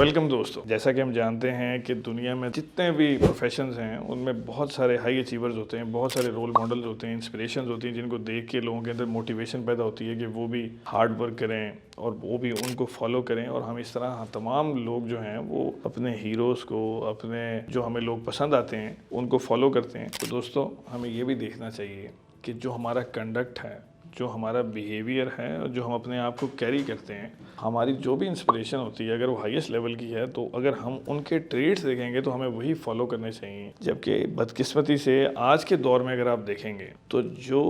Welcome दोस्तों। जैसा कि हम जानते हैं कि दुनिया में जितने भी प्रोफेशंस हैं उनमें बहुत सारे हाई अचीवर्स होते हैं, बहुत सारे रोल मॉडल्स होते हैं, इंस्पिरेशंस होती हैं जिनको देख के लोगों के अंदर मोटिवेशन पैदा होती है कि वो भी हार्ड वर्क करें और वो भी उनको फॉलो करें। और हम इस तरह तमाम लोग जो हैं वो अपने हीरोज़ को, अपने जो हमें लोग पसंद आते हैं उनको फॉलो करते हैं। तो दोस्तों हमें ये भी देखना चाहिए कि जो हमारा कंडक्ट है, जो हमारा बिहेवियर है और जो हम अपने आप को कैरी करते हैं, हमारी जो भी इंस्पिरेशन होती है अगर वो हाईएस्ट लेवल की है तो अगर हम उनके ट्रेड्स देखेंगे तो हमें वही फॉलो करने चाहिए। जबकि बदकिस्मती से आज के दौर में अगर आप देखेंगे तो जो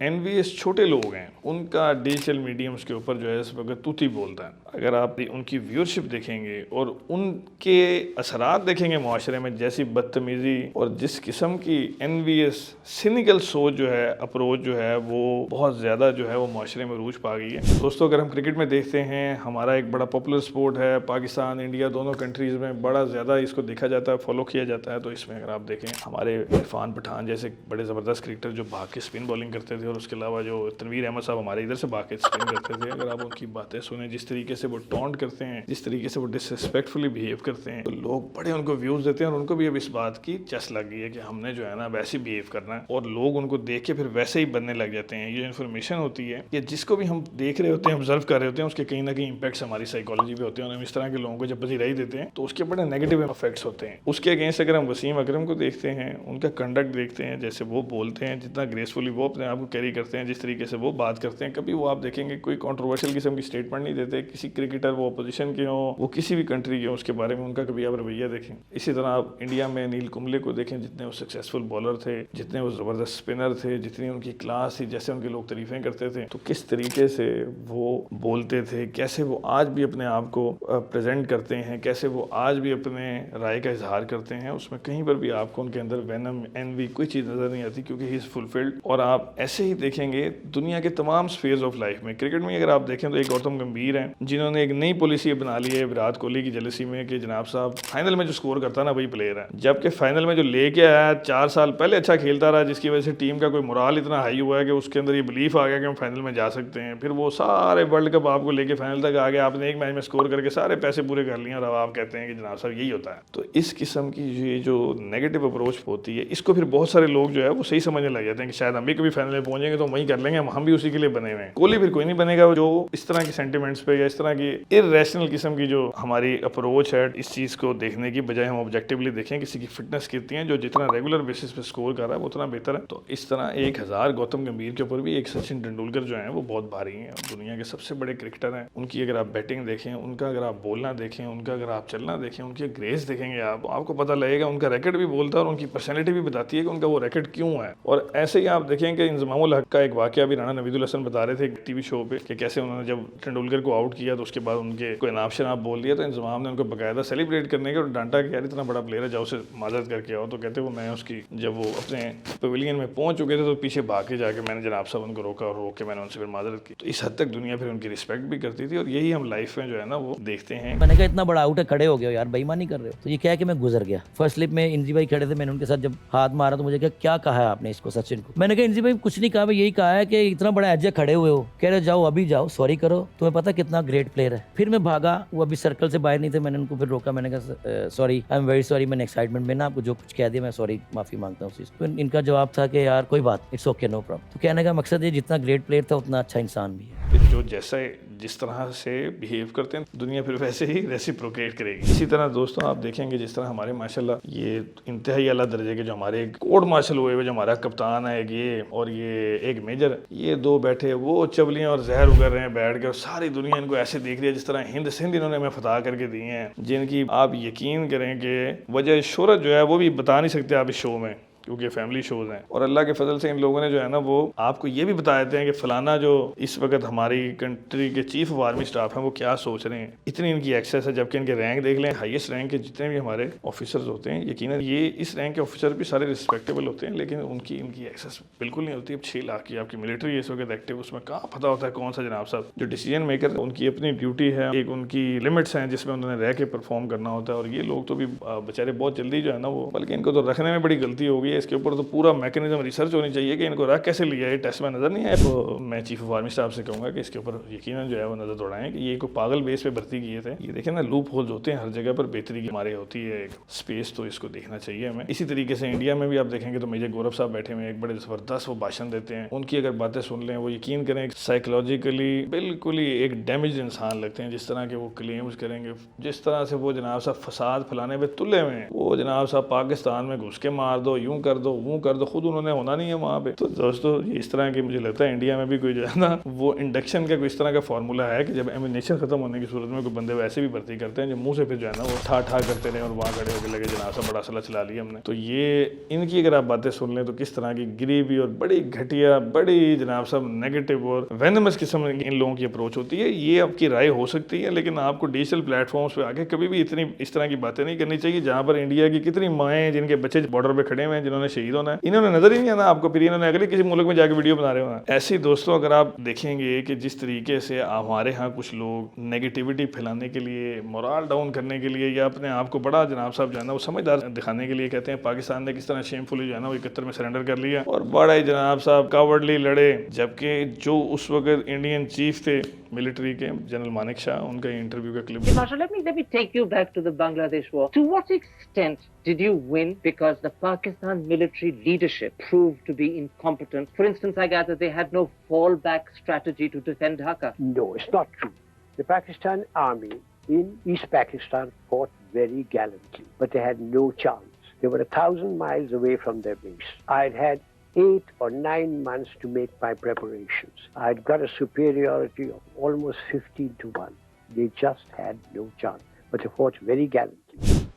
एनवीएस छोटे लोग हैं उनका डिजिटल मीडियम्स के ऊपर जो है इस वक्त तूती बोलता है। अगर आप उनकी व्यूअरशिप देखेंगे और उनके असरात देखेंगे माशरे में, जैसी बदतमीज़ी और जिस किस्म की एनवीएस सिनिकल सोच जो है, अप्रोच जो है वो बहुत ज़्यादा जो है वो माशरे में रूज पा गई है। दोस्तों अगर हम क्रिकेट में देखते हैं, हमारा एक बड़ा पॉपुलर स्पोर्ट है, पाकिस्तान इंडिया दोनों कंट्रीज़ में बड़ा ज़्यादा इसको देखा जाता है, फॉलो किया जाता है। तो इसमें अगर आप देखें हमारे इरफान पठान जैसे बड़े ज़बरदस्त क्रिकेटर जो भाग के स्पिन बॉलिंग करते थे, और उसके अलावा जो तनवीर अहमद साहब हमारे इधर से भाग के स्पिन करते थे, अगर आप उनकी बातें सुने, जिस तरीके से वो टॉन्ट करते हैं, जिस तरीके से वो डिसरिस्पेक्टफुली बिहेव करते हैं, तो लोग बड़े उनको व्यूज़ देते हैं और उनको भी अब इस बात की चस लग गई है कि हमने जो है ना वैसे ही बिहेव करना है, और लोग उनको देख के फिर वैसे ही बनने लग जाते हैं। ये इन्फॉर्मेशन होती है कि जिसको भी हम देख रहे होते हैं, ऑब्जर्व कर रहे होते हैं, उसके कहीं ना कहीं इंपैक्ट्स हमारी साइकोलॉजी पे होते हैं और हम इस तरह के लोगों को जब पजीराई देते हैं तो उसके बड़े नेगेटिव इफेक्ट्स होते हैं। उसके अगेंस्ट अगर हम वसीम अकरम को देखते हैं, उनका कंडक्ट देखते हैं, जैसे वो बोलते हैं, जितना ग्रेसफुली वो अपने आप को कैरी करते हैं, जिस तरीके से वो बात करते हैं, कभी वो आप देखेंगे कोई कंट्रोवर्शियल किस्म की स्टेटमेंट नहीं देते। किसी क्रिकेटर वो अपोजिशन के हों, वो किसी भी कंट्री के हों, उसके बारे में उनका कभी आप रवैया देखें। इसी तरह आप इंडिया में नील कुंबले को देखें, जितने वो सक्सेसफुल बॉलर थे, जितने वो ज़बरदस्त स्पिनर थे, जितनी उनकी क्लास थी, जैसे उनके लोग तारीफ़ें करते थे, तो किस तरीके से वो बोलते थे, कैसे वो आज भी अपने आप को प्रेजेंट करते हैं, कैसे वो आज भी अपने राय का इजहार करते हैं। उसमें कहीं पर भी आपको उनके अंदर वेनम, एनवी कोई चीज़ नज़र नहीं आती, क्योंकि ही इज़ फुलफिल्ड। और आप ऐसे ही देखेंगे दुनिया के तमाम स्फेयर्स ऑफ लाइफ में। क्रिकेट में अगर आप देखें तो एक गौतम गंभीर हैं जिन्होंने एक नई पॉलिसी बना ली है विराट कोहली की जेलसी में कि जनाब साहब फाइनल में जो स्कोर करता है ना वही प्लेयर है। जबकि फाइनल में जो लेके आया 4 साल पहले अच्छा खेलता रहा, जिसकी वजह से टीम का कोई मोराल इतना हाई हुआ है कि उसके अंदर ये बिलीफ आ गया कि हम फाइनल में जा सकते हैं। फिर वो सारे वर्ल्ड कप आपको लेके फाइनल तक आ गया, आपने एक मैच में स्कोर करके सारे पैसे पूरे कर लिए और अब आप कहते हैं कि जनाब साहब यही होता है। तो इस किस्म की ये जो नेगेटिव अप्रोच होती है, इसको फिर बहुत सारे लोग जो है वो सही समझने लग जाते हैं कि शायद हम भी कभी फाइनल में पहुंचेंगे तो वही कर लेंगे, हम भी उसी के लिए बने हुए हैं। कोहली फिर कोई नहीं बनेगा जो इस तरह की सेंटिमेंट्स पे या इस तरह की इर्रेशनल किस्म की जो हमारी अप्रोच है, इस चीज़ को देखने की बजाय हम ऑब्जेक्टिवली देखें किसी की फिटनेस कितनी है, जो जितना रेगुलर बेसिस पे स्कोर कर रहा है वो उतना बेहतर है। तो इस तरह 1000 गौतम गंभीर के ऊपर भी एक सचिन तेंदुलकर जो है वो बहुत भारी हैं, दुनिया के सबसे बड़े क्रिकेटर हैं। उनकी अगर आप बैटिंग देखें, उनका अगर आप बोलना देखें, उनका अगर आप चलना देखें, उनकी ग्रेस देखेंगे आप, आपको पता लगेगा उनका रैकेट भी बोलता है और उनकी पर्सनैलिटी भी बताती है कि उनका वो रैकेट क्यों है। और ऐसे ही आप देखें कि इंजमामुल हक का एक वाकया भी राणा नवीदुल हसन बता रहे थे टीवी शो पे कि कैसे उन्होंने जब तेंदुलकर को आउट किया तो उसके बाद उनके कोई नाम शनाब बोल दिया, तो इंजमाम ने उनको बकायदा सेलिब्रेट करने के और डांटा कि यार इतना बड़ा प्लेयर है, जाओ उसे माजरत करके आओ। तो कहते वो मैं उसकी जब वो अपने पवेलियन में पहुंच चुके थे तो पीछे भाग के जाके मैंने जनाब साहब उनको रोका और रोक के मैंने उनसे फिर माजरत की। तो इस हद तक दुनिया फिर उनकी रिस्पेक्ट भी करती थी और यही हम लाइफ में जो है ना वो देखते हैं। मैंने कहा इतना बड़ा आउट है, खड़े हो गए यार, बेईमानी कर रहे हो। तो ये क्या है कि मैं गुजर गया। फर्स्ट स्लिप में इंजी भाई खड़े थे, मैंने उनके साथ जब हाथ मारा तो मुझे क्या कहा है आपने इसको सचिन को। मैंने कहा इंजी भाई कुछ नहीं कहा, भाई यही कहा है कि इतना बड़ा एज खड़े हुए हो। कह रहे जाओ अभी जाओ सॉरी करो, तुम्हें पता कितना ग्रेट प्लेयर है। फिर मैं भागा, वो अभी सर्कल से बाहर नहीं थे, मैंने उनको फिर रोका, मैंने कहा sorry, I am very sorry, मैंने एक्साइटमेंट में ना आपको जो कुछ कह दिया, मैं सॉरी माफी मांगता हूँ। तो इनका जवाब था कि यार कोई बात, इट्स ओके नो प्रॉब्लम। तो कहने का मकसद ये जितना ग्रेट प्लेयर था उतना अच्छा इंसान भी है। जो जैसा जिस तरह से बिहेव करते हैं दुनिया फिर वैसे ही रेसिप्रोकेट करेगी। इसी तरह दोस्तों आप देखेंगे जिस तरह हमारे माशाल्लाह ये इंतहाई आला दर्जे के जो हमारे कोर्ट मार्शल हुए हुए जो हमारा कप्तान है ये और ये एक मेजर, ये दो बैठे वो चबलियाँ और जहर उगर रहे हैं बैठ के, और सारी दुनिया इनको ऐसे देख रही है जिस तरह हिंद सिंध इन्होंने हमें फतह करके दी हैं, जिनकी आप यकीन करें कि वजह शोहरत जो है वो भी बता नहीं सकते आप इस शो में, क्योंकि फैमिली शोज हैं। और अल्लाह के फजल से इन लोगों ने जो है ना वो आपको ये भी बता देते हैं कि फलाना जो इस वक्त हमारी कंट्री के चीफ ऑफ आर्मी स्टाफ हैं वो क्या सोच रहे हैं, इतनी इनकी एक्सेस है। जबकि इनके रैंक देख लें, हाईएस्ट रैंक के जितने भी हमारे ऑफिसर्स होते हैं, यकीनन ये इस रैंक के ऑफिसर भी सारे रिस्पेक्टेबल होते हैं, लेकिन उनकी इनकी एक्सेस बिल्कुल नहीं होती। अब 6 लाख की आपकी मिलिट्री इस वक्त एक्टिव, उसमें कहाँ पता होता है कौन सा जनाब साहब जो डिसीजन मेकर, उनकी अपनी ड्यूटी है, एक उनकी लिमिट्स हैं जिसमें उन्होंने रह के परफॉर्म करना होता है। और ये लोग तो भी बेचारे बहुत जल्दी जो है ना वो, बल्कि इनको तो रखने में बड़ी गलती होगी भी है इसके ऊपर तो पूरा मैकेनिज्म रिसर्च होनी चाहिए कि इनको रख कैसे लिया है, टेस्ट में नज़र नहीं आया। तो मैं चीफ ऑफ आर्मी स्टाफ से कहूँगा कि इसके ऊपर यकीनन जो है वो नज़र दौड़ाएं कि ये कोई पागल बेस पे भर्ती किए थे। ये देखें ना, लूप होल्स होते हैं हर जगह पर, बेहतरी की हमारे होती है एक स्पेस, तो इसको देखना चाहिए हमें। इसी तरीके से इंडिया में भी आप देखेंगे तो मेजर गौरव साहब बैठे हुए हैं, एक बड़े ज़बरदस्त वो भाषण देते हैं। उनकी अगर बातें सुन लें, वो यकीन करें साइकोलॉजिकली बिल्कुल ही एक डैमेज इंसान लगते हैं। जिस तरह के वो क्लेम्स करेंगे, जिस तरह से वो जनाब साहब फसाद फैलाने पे तुले हुए हैं, वो जनाब साहब पाकिस्तान में घुस के मार दो, यूं कर दो, वो कर दो, खुद उन्होंने होना नहीं है वहाँ पे। तो दोस्तों ये इस तरह की मुझे लगता है इंडिया में भी कोई जो है ना वो इंडक्शन का कोई इस तरह का फार्मूला है कि जब एमिनेशन खत्म होने की सूरत में कोई बंदे वैसे भी भर्ती करते हैं जो मुंह से फिर जो है ना वो ठा ठा करते रहे और वहाँ खड़े होकर लगे जनाब साहब बड़ा असला चला लिया हमने। तो ये इनकी अगर आप बातें सुन लें तो किस तरह की गरीबी और बड़ी घटिया, बड़ी जनाब साहब नेगेटिव और वेनमस किस्म की इन लोगों की अप्रोच होती है। ये आपकी राय हो सकती है, लेकिन आपको डिजिटल प्लेटफॉर्म्स पे आके कभी भी इतनी इस तरह की बातें नहीं करनी चाहिए जहाँ पर इंडिया की कितनी माएँ जिनके बच्चे बॉर्डर पे खड़े हुए हैं, जिन्होंने शहीद होना है, इन्होंने नजर ही नहीं आना आपको, फिर इन्होंने अगले किसी मुल्क में जाकर वीडियो बना रहे होना। ऐसे दोस्तों अगर आप देखेंगे कि जिस तरीके से हमारे यहाँ कुछ लोग नेगेटिविटी फैलाने के लिए, मोरल डाउन करने के लिए या अपने आप को बड़ा जनाब साहब जो है ना वो समझदार दिखाने के लिए कहते हैं पाकिस्तान ने किस तरह शेमफुली जो है ना वो 71 में सरेंडर कर लिया और बड़ा ही जनाब साहब कावर्डली लड़े, जबकि जो उस वक्त इंडियन चीफ थे मिलिट्री के जनरल मानिक शाह, उनका इंटरव्यू का clip. Marshal, let me take you back to the Bangladesh war. To what extent did you win because the Pakistan military leadership proved to be incompetent? For instance, I gather they had no fallback strategy to defend Dhaka. No, it's not true. The Pakistan army in East Pakistan fought very gallantly, but they had no chance. They were 1,000 miles away from their base. I'd had 8 or 9 months to make my preparations. I'd got a superiority of almost 15 to 1. They just had no chance, but they fought very gallantly.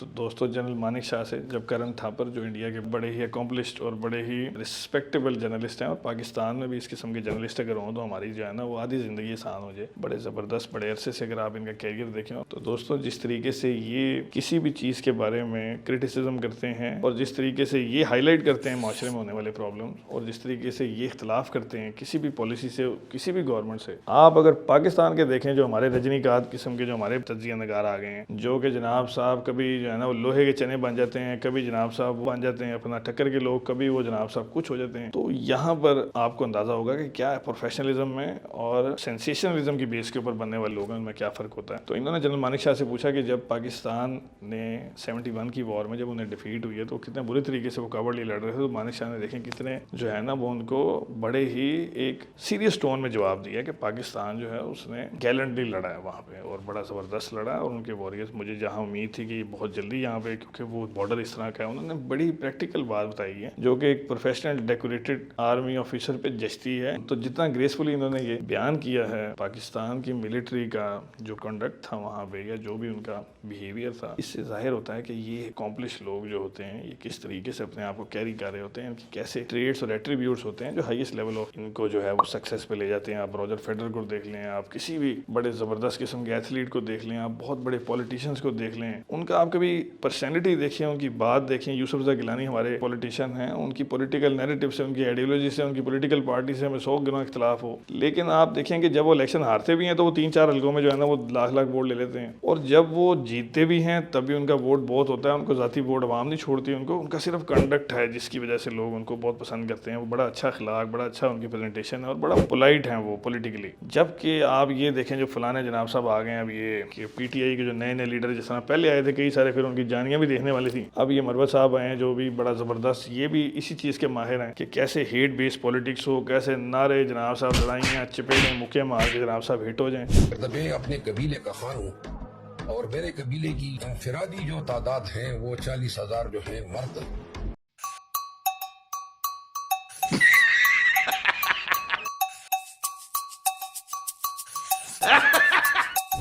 तो दोस्तों general Manik Shah से जब करण थापर जो India के बड़े ही accomplished और बड़े ही respectable journalist हैं, और पाकिस्तान में भी इस किस्म के जर्नलिस्ट अगर हों तो हमारी जो है ना वो आधी ज़िंदगी आसान हो जाए। बड़े ज़बरदस्त बड़े अरसे से अगर आप इनका कैरियर देखें तो दोस्तों जिस तरीके से ये किसी भी चीज़ के बारे में क्रिटिसिज्म करते हैं और जिस तरीके से ये हाईलाइट करते हैं माशरे में होने वाले प्रॉब्लम और जिस तरीके से ये इख्तलाफ करते हैं किसी भी पॉलिसी से, किसी भी गवर्नमेंट से, आप अगर पाकिस्तान के देखें जो हमारे रजनीकांत किस्म के जो हमारे तज्जिया नगार आ गए हैं, जो कि जनाब साहब कभी जो है ना वो लोहे के चने बन जाते हैं, कभी जनाब साहब बन जाते हैं अपना टक्कर के लोग, कभी वो जनाब साहब कुछ हो जाते हैं। तो यहाँ पर आपको अंदाजा होगा कि क्या प्रोफेशनलिज्म में और सेंसेशनलिज्म की बेस के ऊपर बनने वाले लोगों में क्या फ़र्क होता है। तो इन्होंने जनरल मानिक शाह से पूछा कि जब पाकिस्तान ने 71 की वॉर में जब उन्हें डिफीट हुई है तो कितने बुरी तरीके से वो कावर्डली लड़ रहे थे। तो मानिक शाह ने देखें कितने जो है ना वो उनको बड़े ही एक सीरियस टोन में जवाब दिया कि पाकिस्तान जो है उसने गैलेंटली लड़ा है वहाँ पे और बड़ा ज़बरदस्त लड़ा है और उनके वॉरियर्स, मुझे जहाँ उम्मीद थी कि बहुत जल्दी यहाँ पे क्योंकि वो बॉर्डर इस तरह का है, उन्होंने बड़ी प्रैक्टिकल बात बताई है जो कि एक प्रोफेशनल डेकोरेटेड आर्मी ऑफिसर पे जचती है। तो जितना ग्रेसफुली इन्होंने ये बयान किया है पाकिस्तान की मिलिट्री का जो कंडक्ट था वहाँ पे या जो भी उनका बिहेवियर था, इससे जाहिर होता है कि ये अकॉम्प्लिश लोग जो होते हैं ये किस तरीके से अपने आप को कैरी कर रहे होते हैं, इनकी कैसे ट्रेड्स और एट्रीब्यूट्स होते हैं जो हाईएस्ट लेवल ऑफ इनको जो है वो सक्सेस पे ले जाते हैं। आप रॉजर फेडरर को देख लें, आप किसी भी बड़े ज़बरदस्त किस्म के एथलीट को देख लें, आप बहुत बड़े पॉलिटिशियंस को देख लें, उनका आप कभी पर्सनैलिटी देखिए, उनकी बात देखें। यूसुफ रज़ा गिलानी हमारे पॉलिटिशियन हैं, उनकी पॉलिटिकल नैरेटिव से, उनकी आइडियोलॉजी से, उनकी पॉलिटिकल पार्टी से हमें 100 गुना इख्तलाफ हो, लेकिन आप देखें कि जब वो इलेक्शन हारते भी हैं तो वो 3-4 हल्कों में जो है ना वो लाख लाख वोट ले लेते हैं और जब वो जीतते भी हैं तब भी उनका वोट बहुत होता है। उनको ज़ाती वोट आवाम नहीं छोड़ती, उनका सिर्फ कंडक्ट है जिसकी वजह से लोग उनको बहुत पसंद करते हैं। वो बड़ा अच्छा अखलाक, बड़ा अच्छा उनकी प्रेजेंटेशन है और बड़ा पोलाइट हैं वो पॉलिटिकली। जबकि आप ये देखें जो फलाने जनाब साहब आ गए हैं अब ये कि PTI के जो नए नए लीडर जिस तरह पहले आए थे कई सारे, फिर उनकी जानियाँ भी देखने वाली थी, अब ये मरवत साहब आए हैं जो भी बड़ा ज़बरदस्त, ये भी इसी चीज़ के माहिर हैं कि कैसे हेट बेस्ड पॉलिटिक्स हो, कैसे नारे जनाब साहब, लड़ाइयाँ, चपेड़ें, मुक्के मार के जनाब साहब हिट हो जाएं। मैं अपने कबीले का खान हूँ और मेरे कबीले की इंफरादी जो तादाद है वो 40,000 जो है मर्द।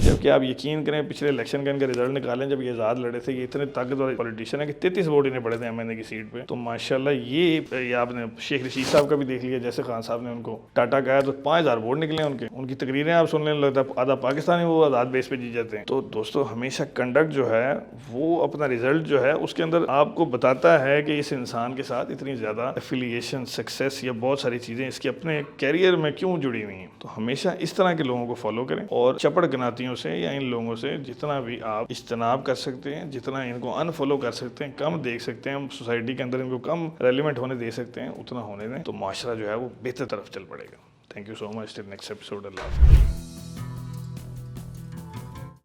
जबकि आप यकीन करें पिछले इलेक्शन का इनका रिजल्ट निकालें, जब ये आज़ाद लड़े थे, ये इतने ताकतवर पॉलिटिशियन है कि 33 वोट इन्हें पड़े थे MNA की सीट पे। तो माशाल्लाह ये आपने शेख रशीद साहब का भी देख लिया, जैसे खान साहब ने उनको टाटा कहा तो 5,000 वोट निकले उनकी तकरीरें आप सुनने लगता है आधा पाकिस्तानी वो आज़ाद बेस पे जीत जाते हैं। तो दोस्तों हमेशा कंडक्ट जो है वो अपना रिजल्ट जो है उसके अंदर आपको बताता है कि इस इंसान के साथ इतनी ज़्यादा एफिलिएशन, सक्सेस या बहुत सारी चीज़ें इसके अपने कैरियर में क्यों जुड़ी हुई हैं। तो हमेशा इस तरह के लोगों को फॉलो करें और चपड़ गनातियों से या इन लोगों से जितना भी आप इज्तनाब कर सकते हैं, जितना इनको अनफॉलो कर सकते हैं, कम देख सकते हैं, हम सोसाइटी के अंदर इनको कम रेलिवेंट होने दे सकते हैं, उतना होने दें, तो माशरा जो है वो बेहतर तरफ चल पड़ेगा। Thank you so much. Till next episode. अल्लाह हाफ़िज़।